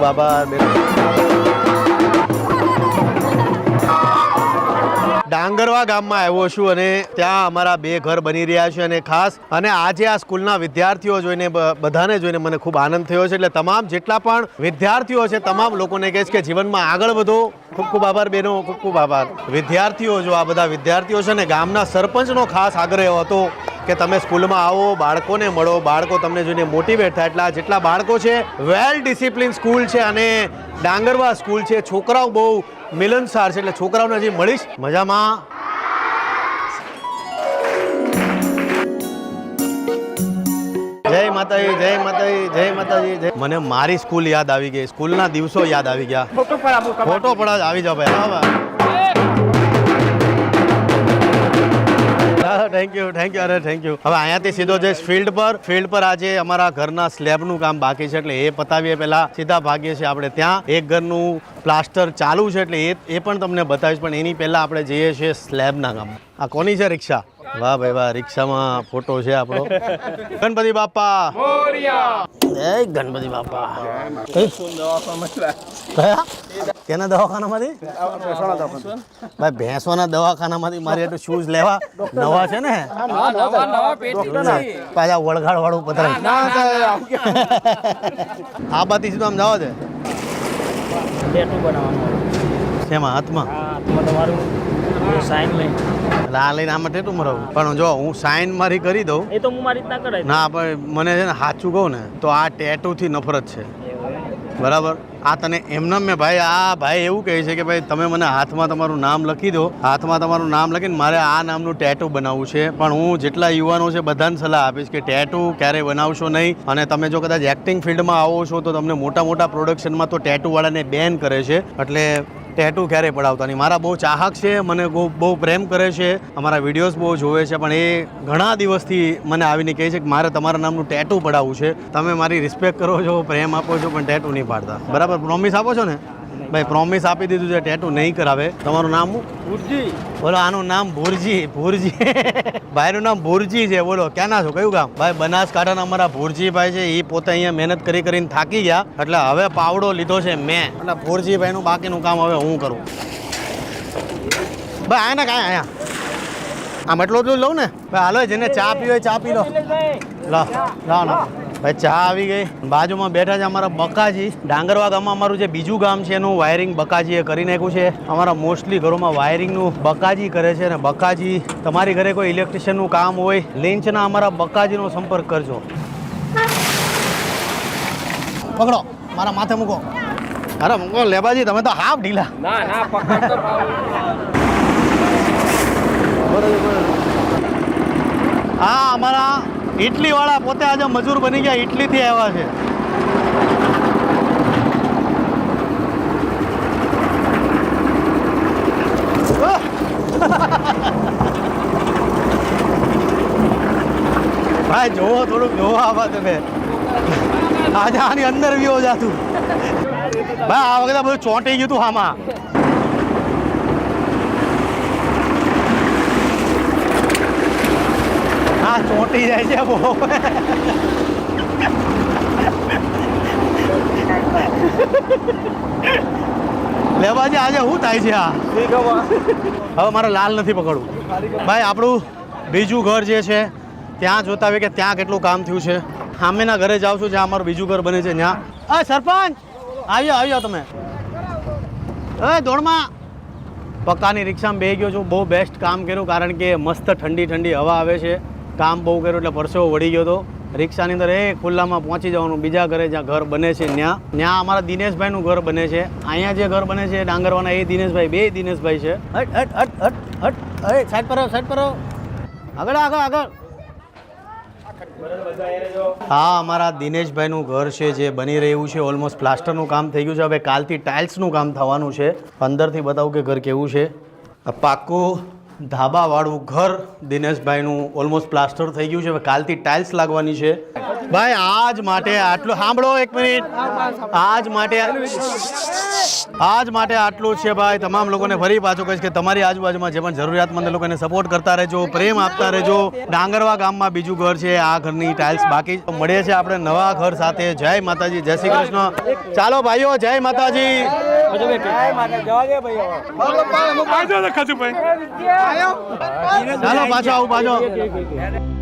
ખૂબ આભાર બેન. ડાંગરવા ગામમાં આવ્યો છું અને ત્યાં અમારા 2 ઘર બની રહ્યા છે અને ખાસ અને આજે આ સ્કૂલના વિદ્યાર્થીઓ જોઈને બધાને જોઈને મને ખૂબ આનંદ થયો છે. એટલે તમામ જેટલા પણ વિદ્યાર્થીઓ છે તમામ લોકોને કહીશ કે જીવનમાં આગળ વધો. ખૂબ ખૂબ આભાર બહેનો, ખૂબ ખૂબ આભાર. વિદ્યાર્થીઓ જો આ બધા વિદ્યાર્થીઓ છે ને ગામના સરપંચનો ખાસ આગ્રહ હતો કે તમે સ્કૂલમાં આવો, બાળકોને મળો, બાળકો તમને જોઈને મોટિવેટ થાય. એટલે જેટલા બાળકો છે વેલ ડિસિપ્લિન સ્કૂલ છે અને ડાંગરવા સ્કૂલ છે. છોકરાઓ બહુ મિલનસાર છે એટલે છોકરાઓને હજી મળીશ મજામાં. જય માતાજી, જય માતાજી, જય માતાજી, જય. મને મારી સ્કૂલ યાદ આવી ગઈ, સ્કૂલના દિવસો યાદ આવી ગયા. ફોટો પડાવ આવી જાવ ભાઈ. થેન્ક યુ, થેન્ક યુ, અરે થેન્ક યુ. હવે અહીંયાથી સીધો જઈશ ફિલ્ડ પર આજે અમારા ઘરના સ્લેબનું કામ બાકી છે એટલે એ પતાવીએ પહેલા સીધા ભાગીએ છીએ આપણે ત્યાં. એક ઘરનું પ્લાસ્ટર ચાલુ છે એટલે એ પણ તમને બતાવીશ, પણ એની પહેલા આપણે જઈએ છીએ સ્લેબના કામ. આ કોની છે રિક્ષા? વાહ ભાઈ વાહ, રિક્ષામાં ફોટો છે આપણો. ગણપતિ બાપા મોરિયા. જય ગણપતિ બાપા. કયા કેના દવાખાનામાંથી? ભાઈ ભેંસોના દવાખાનામાંથી મારે એટલું શૂઝ લેવા નવા છે ને, પાછા વળગાડ વાળું પતરાય. આ બાતી સીધું આમ જાવ છે. શેમાં? હાથમાં? તમારું સાઈન લઈને આ લઈને આમાં ટેટુ મરાવું. પણ જો હું સાઈન મારી કરી દઉં એ તો હું મારી રીતના કરાય ના, પણ મને છે ને સાચું કહું ને તો આ ટેટુથી નફરત છે. બરાબર? આ તને એમનામ મેં ભાઈ આ ભાઈ એવું કહે છે કે ભાઈ તમે મને હાથમાં તમારું નામ લખી દો, હાથમાં તમારું નામ લખીને મારે આ નામનું ટેટુ બનાવવું છે. પણ હું જેટલા યુવાનો છે બધાને સલાહ આપીશ કે ટેટુ ક્યારેય બનાવશો નહીં. અને તમે જો કદાચ એક્ટિંગ ફિલ્ડમાં આવો છો તો તમને મોટા મોટા પ્રોડક્શનમાં તો ટેટુવાળાને બેન કરે છે. એટલે ટેટુ ક્યારેય પડાવતા નહીં. મારા બહુ ચાહક છે, મને બહુ પ્રેમ કરે છે, અમારા વિડીયોઝ બહુ જોવે છે, પણ એ ઘણા દિવસથી મને આવીને કહે છે કે મારે તમારા નામનું ટેટુ પડાવવું છે. તમે મારી રિસ્પેક્ટ કરો છો, પ્રેમ આપો છો, પણ ટેટુ નહીં પાડતા. બરાબર? પ્રોમિસ આપો છો ને ભાઈ? પ્રોમિસ આપી દીધું છે, ટેટુ નહીં કરાવે. તમારું નામ ભુરજી? બોલો આનું નામ ભુરજી. ભાઈનું નામ ભુરજી છે. બોલો ક્યાંના છો, કયું ગામ? ભાઈ બનાસકાંઠાના અમારા ભુરજીભાઈ છે. એ પોતે અહીંયા મહેનત કરીને થાકી ગયા એટલે હવે પાવડો લીધો છે મેં. એટલે ભુરજીભાઈનું બાકીનું કામ હવે હું કરું. ભાઈ આને કાંઈ અહીંયા આમ એટલું જ લઉં ને ભાઈ. હાલો જેને ચા પી હોય ચા પી લો. લો ભાઈ ચા આવી ગઈ. બાજુમાં બેઠા છે અમારા બકાજી. ડાંગરવા ગામમાં અમારું જે બીજું ગામ છે એનું વાયરિંગ બકાજીએ કરી નાખ્યું છે. અમારા મોસ્ટલી ઘરોમાં વાયરિંગનું બકાજી કરે છે. અને બકાજી તમારી ઘરે કોઈ ઇલેક્ટ્રિશિયનનું કામ હોય લીંચના અમારા બકાજીનો સંપર્ક કરજો. પકડો, મારા માથે મૂકો. અરે મૂકો લેબાજી, તમે તો હાફ ઢીલા. ના પકડ. હા અમારા ઇટલી વાળા પોતે આજે મજૂર બની ગયા, ઇટલીથી આવ્યા છે. ભાઈ જોવો, થોડુંક જોવો આવા તમે. આજે આની અંદર વિયો જાતું ભાઈ. આ વખતે બધું ચોંટી ગયું હતું આમાં. હા ચોંટી જાય છે બહુ. લેવાજી આજે શું થાય છે આ? હવે મારે લાલ નથી પકડવું ભાઈ. આપણું બીજું ઘર જે છે ત્યાં જોતા હોય કે ત્યાં કેટલું કામ થયું છે. સામેના ઘરે જાઉં છું જ્યાં અમારું બીજું ઘર બને છે ત્યાં. અરે સરપંચ આવ્યો તમે. દોડમાં પક્કાની રિક્ષામાં બેસી ગયો છું. બહુ બેસ્ટ કામ કર્યું કારણ કે મસ્ત ઠંડી ઠંડી હવા આવે છે. કામ બહુ કર્યું એટલે પરસેવો વળી ગયો હતો. રિક્ષાની અંદર ખુલ્લામાં પહોંચી જવાનું બીજા ઘરે જ્યાં ઘર બને છે ત્યાં અમારા દિનેશભાઈનું ઘર બને છે. અહીંયા જે ઘર બને છે ડાંગરવાના એ દિનેશભાઈ, બે દિનેશભાઈ છે. સાઈડ પર આગળ. હા અમારા દિનેશભાઈનું ઘર છે જે બની રહ્યું છે. ઓલમોસ્ટ પ્લાસ્ટરનું કામ થઈ ગયું છે. હવે કાલથી ટાઇલ્સનું કામ થવાનું છે. અંદરથી બતાવું કે ઘર કેવું છે. પાક્કું ધાબાવાળું ઘર દિનેશભાઈનું ઓલમોસ્ટ પ્લાસ્ટર થઈ ગયું છે. હવે કાલથી ટાઇલ્સ લાગવાની છે. ભાઈ આજ માટે આટલું સાંભળો એક મિનિટ. આજ માટે આજ માટે આટલું જ છે ભાઈ. તમામ લોકોને ફરી પાછું કહીશ કે તમારી આજુબાજુમાં જે પણ જરૂરિયાતમંદ લોકોને સપોર્ટ કરતા રહેજો, પ્રેમ આપતા રહેજો. ડાંગરવા ગામમાં બીજું ઘર છે, આ ઘરની ટાઇલ્સ બાકી. મળીએ છીએ આપણે નવા ઘર સાથે. જય માતાજી, જય શ્રી કૃષ્ણ. ચાલો ભાઈઓ, જય માતાજી. ચાલો પાછો આવું પાછો.